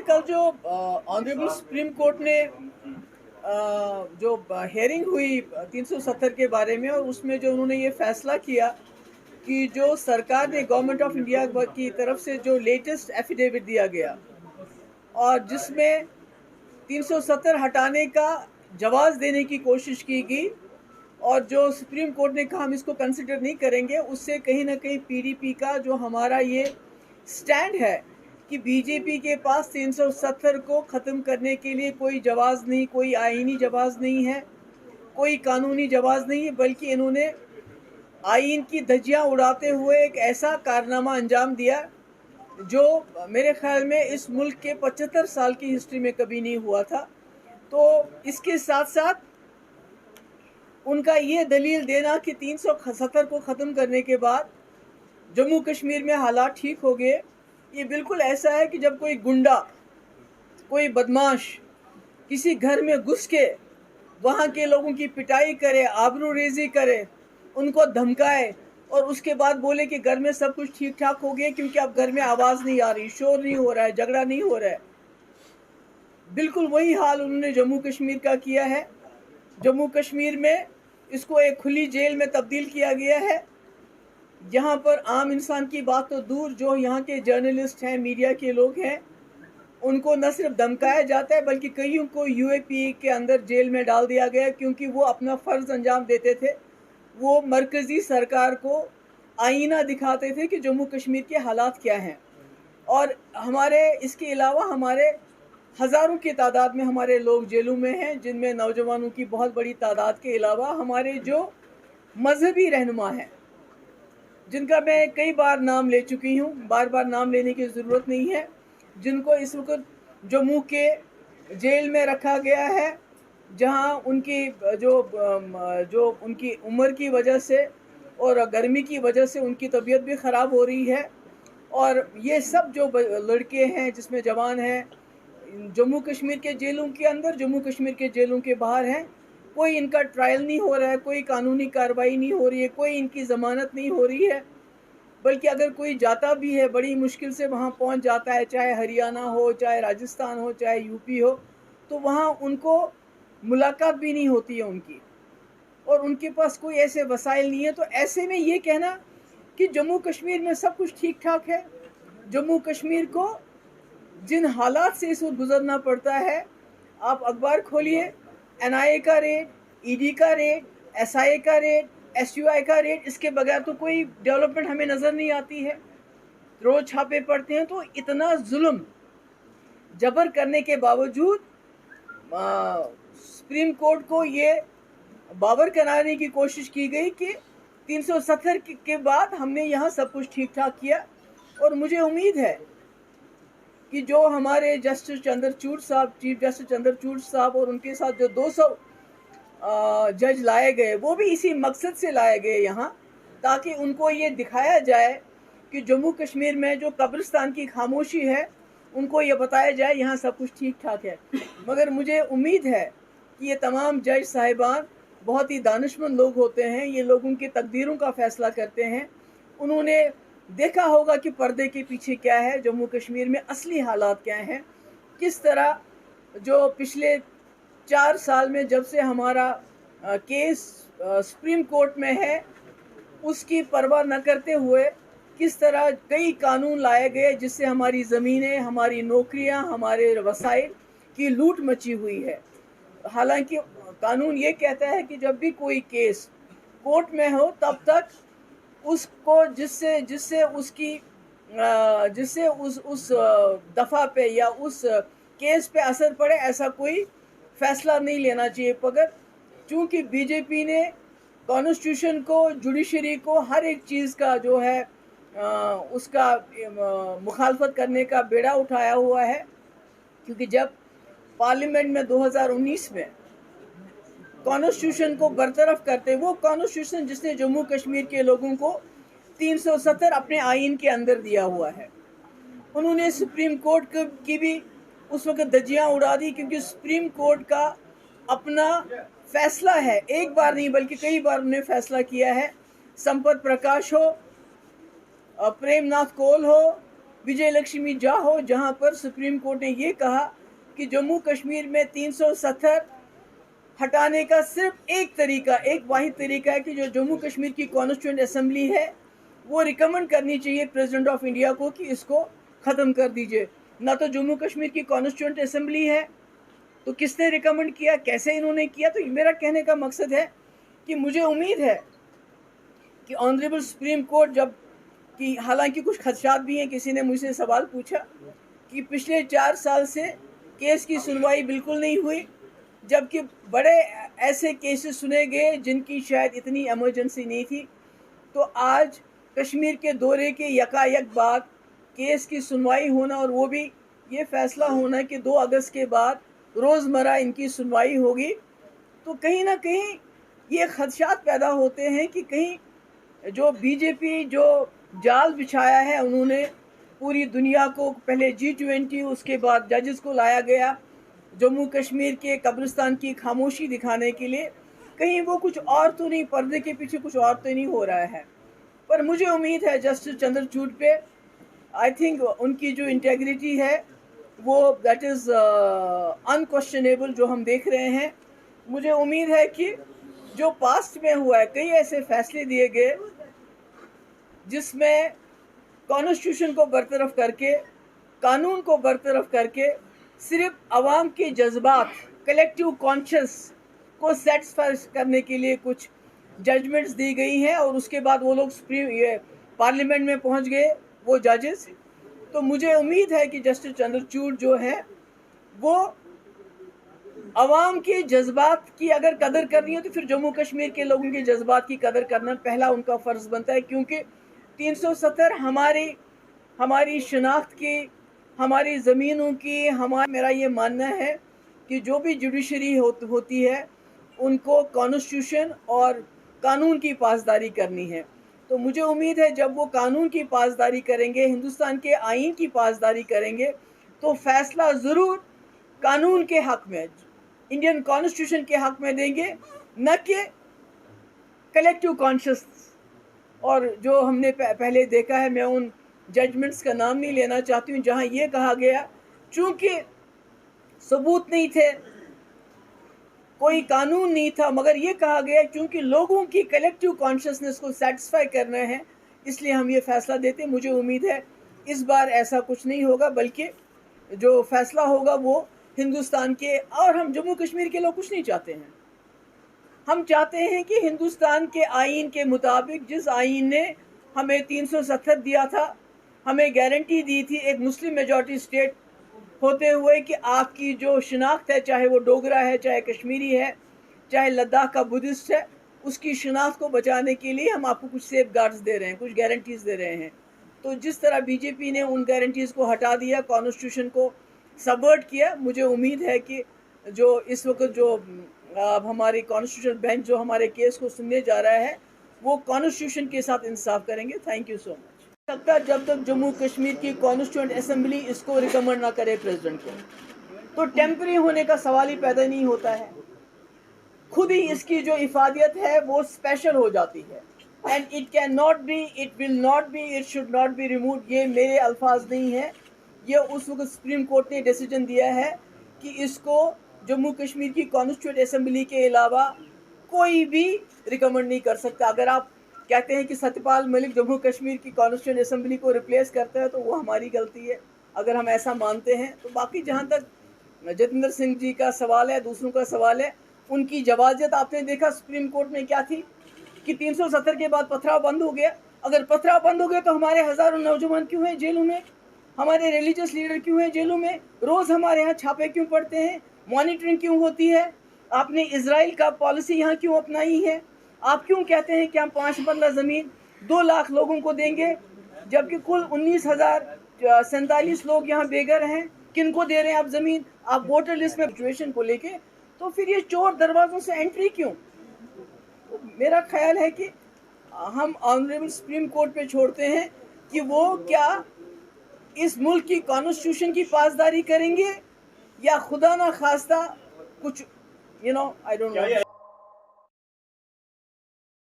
कल जो honourable supreme court ने जो हेयरिंग हुई 370 के बारे में, और उसमें जो उन्होंने ये फैसला किया कि जो सरकार ने गवर्नमेंट ऑफ इंडिया की तरफ से जो लेटेस्ट एफिडेविट दिया गया और जिसमें 370 हटाने का जवाब देने की कोशिश की गई, और जो सुप्रीम कोर्ट ने कहा हम इसको कंसिडर नहीं करेंगे, उससे कहीं ना कहीं पीडीपी का जो हमारा ये स्टैंड है कि बीजेपी के पास 370 को ख़त्म करने के लिए कोई जवाब नहीं, कोई आईनी जवाब नहीं है, कोई कानूनी जवाब नहीं है, बल्कि इन्होंने आइन की धज्जियां उड़ाते हुए एक ऐसा कारनामा अंजाम दिया जो मेरे ख्याल में इस मुल्क के 75 साल की हिस्ट्री में कभी नहीं हुआ था। तो इसके साथ साथ उनका ये दलील देना कि 370 को ख़त्म करने के बाद जम्मू कश्मीर में हालात ठीक हो गए, ये बिल्कुल ऐसा है कि जब कोई गुंडा, कोई बदमाश किसी घर में घुस के वहाँ के लोगों की पिटाई करे, आबरूरेज़ी करे, उनको धमकाए और उसके बाद बोले कि घर में सब कुछ ठीक ठाक हो गया क्योंकि अब घर में आवाज़ नहीं आ रही, शोर नहीं हो रहा है, झगड़ा नहीं हो रहा है। बिल्कुल वही हाल उन्होंने जम्मू कश्मीर का किया है। जम्मू कश्मीर में इसको एक खुली जेल में तब्दील किया गया है, जहाँ पर आम इंसान की बात तो दूर, जो यहाँ के जर्नलिस्ट हैं, मीडिया के लोग हैं, उनको न सिर्फ धमकाया जाता है बल्कि कईयों को यूएपी के अंदर जेल में डाल दिया गया क्योंकि वो अपना फ़र्ज़ अंजाम देते थे। वो मरकज़ी सरकार को आईना दिखाते थे कि जम्मू कश्मीर के हालात क्या हैं। और हमारे इसके अलावा हमारे हज़ारों की तादाद में हमारे लोग जेलों में हैं, जिनमें नौजवानों की बहुत बड़ी तादाद के अलावा हमारे जो मजहबी रहनुमा हैं, जिनका मैं कई बार नाम ले चुकी हूँ, बार बार नाम लेने की ज़रूरत नहीं है, जिनको इस वक्त जम्मू के जेल में रखा गया है, जहाँ उनकी जो उनकी उम्र की वजह से और गर्मी की वजह से उनकी तबीयत भी ख़राब हो रही है। और ये सब जो लड़के हैं जिसमें जवान हैं, जम्मू कश्मीर के जेलों के अंदर, जम्मू कश्मीर के जेलों के बाहर हैं, कोई इनका ट्रायल नहीं हो रहा है, कोई कानूनी कार्रवाई नहीं हो रही है, कोई इनकी ज़मानत नहीं हो रही है, बल्कि अगर कोई जाता भी है बड़ी मुश्किल से वहाँ पहुँच जाता है, चाहे हरियाणा हो, चाहे राजस्थान हो, चाहे यूपी हो, तो वहाँ उनको मुलाकात भी नहीं होती है उनकी, और उनके पास कोई ऐसे वसाइल नहीं है। तो ऐसे में ये कहना कि जम्मू कश्मीर में सब कुछ ठीक ठाक है, जम्मू कश्मीर को जिन हालात से इस वक्त गुजरना पड़ता है, आप अखबार खोलिए, एनआईए का रेड, ईडी का रेड, एसआईए का रेड, एसयूआई का रेड, इसके बगैर तो कोई डेवलपमेंट हमें नज़र नहीं आती है। रोज़ छापे पड़ते हैं। तो इतना जुल्म जबर करने के बावजूद सुप्रीम कोर्ट को ये बावर कराने की कोशिश की गई कि 370 के बाद हमने यहाँ सब कुछ ठीक ठाक किया। और मुझे उम्मीद है कि जो हमारे जस्टिस चंद्रचूड़ साहब, चीफ जस्टिस चंद्रचूड़ साहब, और उनके साथ जो 200 जज लाए गए, वो भी इसी मकसद से लाए गए यहाँ, ताकि उनको ये दिखाया जाए कि जम्मू कश्मीर में जो कब्रिस्तान की खामोशी है, उनको ये बताया जाए यहाँ सब कुछ ठीक ठाक है। मगर मुझे उम्मीद है कि ये तमाम जज साहिबान बहुत ही दानिशमंद लोग होते हैं, ये लोगों की तकदीरों का फ़ैसला करते हैं। उन्होंने देखा होगा कि पर्दे के पीछे क्या है, जम्मू कश्मीर में असली हालात क्या हैं, किस तरह जो पिछले 4 साल में जब से हमारा केस सुप्रीम कोर्ट में है, उसकी परवाह न करते हुए किस तरह कई कानून लाए गए जिससे हमारी ज़मीनें, हमारी नौकरियां, हमारे वसाइल की लूट मची हुई है। हालांकि कानून ये कहता है कि जब भी कोई केस कोर्ट में हो तब तक उसको जिससे उस दफ़ा पे या उस केस पे असर पड़े, ऐसा कोई फ़ैसला नहीं लेना चाहिए। मगर चूँकि बीजेपी ने कॉन्स्टिट्यूशन को, जुडिशरी को, हर एक चीज़ का जो है उसका मुखालफत करने का बेड़ा उठाया हुआ है, क्योंकि जब पार्लियामेंट में 2019 में कॉन्स्टिट्यूशन को बरतरफ करते, वो कॉन्स्टिट्यूशन जिसने जम्मू कश्मीर के लोगों को 370 अपने आइन के अंदर दिया हुआ है, उन्होंने सुप्रीम कोर्ट की भी उस वक्त धज्जियां उड़ा दी, क्योंकि सुप्रीम कोर्ट का अपना फैसला है, एक बार नहीं बल्कि कई बार उन्होंने फैसला किया है। संपत प्रकाश हो, प्रेमनाथ कौल हो, विजय लक्ष्मी झा हो, जहां पर सुप्रीम कोर्ट ने ये कहा कि जम्मू कश्मीर में 370 हटाने का सिर्फ एक वाहिद तरीका है कि जो जम्मू कश्मीर की कॉन्स्टिट्यूएंट असेंबली है वो रिकमेंड करनी चाहिए प्रेसिडेंट ऑफ इंडिया को कि इसको ख़त्म कर दीजिए। ना तो जम्मू कश्मीर की कॉन्स्टिट्यूएंट असेंबली है, तो किसने रिकमेंड किया, कैसे इन्होंने किया। तो मेरा कहने का मकसद है कि मुझे उम्मीद है कि ऑनरेबल सुप्रीम कोर्ट जब कि हालांकि कुछ खदशात भी हैं, किसी ने मुझसे सवाल पूछा कि पिछले 4 साल से केस की सुनवाई बिल्कुल नहीं हुई, जबकि बड़े ऐसे केसेस सुने गए जिनकी शायद इतनी एमरजेंसी नहीं थी। तो आज कश्मीर के दौरे के यकायक बाद केस की सुनवाई होना और वो भी ये फैसला होना कि 2 अगस्त के बाद रोज़मर्रा इनकी सुनवाई होगी, तो कहीं ना कहीं ये खदशात पैदा होते हैं कि कहीं जो बीजेपी जो जाल बिछाया है उन्होंने पूरी दुनिया को, पहले G20 उसके बाद जजेस को लाया गया जम्मू कश्मीर के कब्रिस्तान की खामोशी दिखाने के लिए, कहीं वो कुछ और तो नहीं, पर्दे के पीछे कुछ और तो नहीं हो रहा है। पर मुझे उम्मीद है जस्टिस चंद्रचूड़ पे, आई थिंक उनकी जो इंटेग्रिटी है वो दैट इज़ अनक्वेश्चनेबल जो हम देख रहे हैं। मुझे उम्मीद है कि जो पास्ट में हुआ है, कई ऐसे फैसले दिए गए जिसमें कॉन्स्टिट्यूशन को बरतरफ करके, कानून को बरतरफ करके सिर्फ आवाम के जज्बात, कलेक्टिव कॉन्शियस को सेटिस्फाई करने के लिए कुछ जजमेंट्स दी गई हैं और उसके बाद वो लोग पार्लियामेंट में पहुंच गए वो जजेस। तो मुझे उम्मीद है कि जस्टिस चंद्रचूड़ जो है वो अवाम के जज्बात की अगर कदर करनी है तो फिर जम्मू कश्मीर के लोगों के जज्बात की कदर करना पहला उनका फ़र्ज़ बनता है, क्योंकि 370 हमारी शनाख्त की, हमारी ज़मीनों की, मेरा ये मानना है कि जो भी जुडिशरी होती है उनको कॉन्स्टिट्यूशन और कानून की पासदारी करनी है। तो मुझे उम्मीद है जब वो कानून की पासदारी करेंगे, हिंदुस्तान के आईन की पासदारी करेंगे, तो फैसला ज़रूर कानून के हक़ में, इंडियन कॉन्स्टिट्यूशन के हक़ में देंगे, न कि कलेक्टिव कॉन्शियस। और जो हमने पहले देखा है, मैं उन जजमेंट्स का नाम नहीं लेना चाहती हूँ जहाँ ये कहा गया चूँकि सबूत नहीं थे, कोई कानून नहीं था, मगर ये कहा गया क्योंकि लोगों की कलेक्टिव कॉन्शियसनेस को सेटिस्फाई करना है इसलिए हम ये फ़ैसला देते हैं। मुझे उम्मीद है इस बार ऐसा कुछ नहीं होगा, बल्कि जो फ़ैसला होगा वो हिंदुस्तान के, और हम जम्मू कश्मीर के लोग कुछ नहीं चाहते हैं। हम चाहते हैं कि हिंदुस्तान के आईन के मुताबिक, जिस आईन ने हमें 370 दिया था, हमें गारंटी दी थी एक मुस्लिम मेजॉरिटी स्टेट होते हुए कि आपकी जो शनाख्त है, चाहे वो डोगरा है, चाहे कश्मीरी है, चाहे लद्दाख का बुद्धिस्ट है, उसकी शनाख्त को बचाने के लिए हम आपको कुछ सेफ गार्ड्स दे रहे हैं, कुछ गारंटीज़ दे रहे हैं। तो जिस तरह बीजेपी ने उन गारंटीज़ को हटा दिया, कॉन्स्टिट्यूशन को सबवर्ट किया, मुझे उम्मीद है कि जो इस वक्त जो अब हमारी कॉन्स्टिट्यूशन बेंच जो हमारे केस को सुनने जा रहा है वो कॉन्स्टिट्यूशन के साथ इंसाफ करेंगे। Thank you so much. लगता है जब तक जम्मू कश्मीर की कॉन्स्टिट्यूएंट असेंबली इसको रिकमेंड ना करे प्रेसिडेंट को, तो टेम्पररी होने का सवाल ही पैदा नहीं होता है। खुद ही इसकी जो इफादियत है वो स्पेशल हो जाती है। And it can not be, it will not be, it should not be remove. ये मेरे अल्फाज नहीं है, ये उस वक्त सुप्रीम कोर्ट ने डिसीजन दिया है कि इसको जम्मू कश्मीर की कॉन्स्टिट्यूएंट असेंबली के अलावा कोई भी रिकमेंड नहीं कर सकता। अगर आप कहते हैं कि सत्यपाल मलिक जम्मू कश्मीर की कॉन्स्टिट्यूएंट असेंबली को रिप्लेस करता है तो वो हमारी गलती है, अगर हम ऐसा मानते हैं। तो बाकी जहाँ तक जतेंद्र सिंह जी का सवाल है, दूसरों का सवाल है, उनकी जवाजियत आपने देखा सुप्रीम कोर्ट में क्या थी कि 370 के बाद पथराव बंद हो गया। अगर पथराव बंद हो गया तो हमारे हज़ारों नौजवान क्यों हैं जेलों में, हमारे रिलीजियस लीडर क्यों हैं जेलों में, रोज़ हमारे यहाँ छापे क्यों पड़ते हैं, मॉनिटरिंग क्यों होती है, आपने इजराइल का पॉलिसी यहाँ क्यों अपनाई है, आप क्यों कहते हैं कि हम 5 मरला ज़मीन 2 लाख लोगों को देंगे, जबकि कुल 19,047 लोग यहाँ बेघर हैं। किनको दे रहे हैं आप ज़मीन, आप वोटर लिस्ट में सिचुएशन को लेके, तो फिर ये चोर दरवाज़ों से एंट्री क्यों। तो मेरा ख्याल है कि हम ऑनरेबल सुप्रीम कोर्ट पे छोड़ते हैं कि वो क्या इस मुल्क की कॉन्स्टिट्यूशन की पासदारी करेंगे या खुदा ना खास्ता कुछ आई डोंट नो।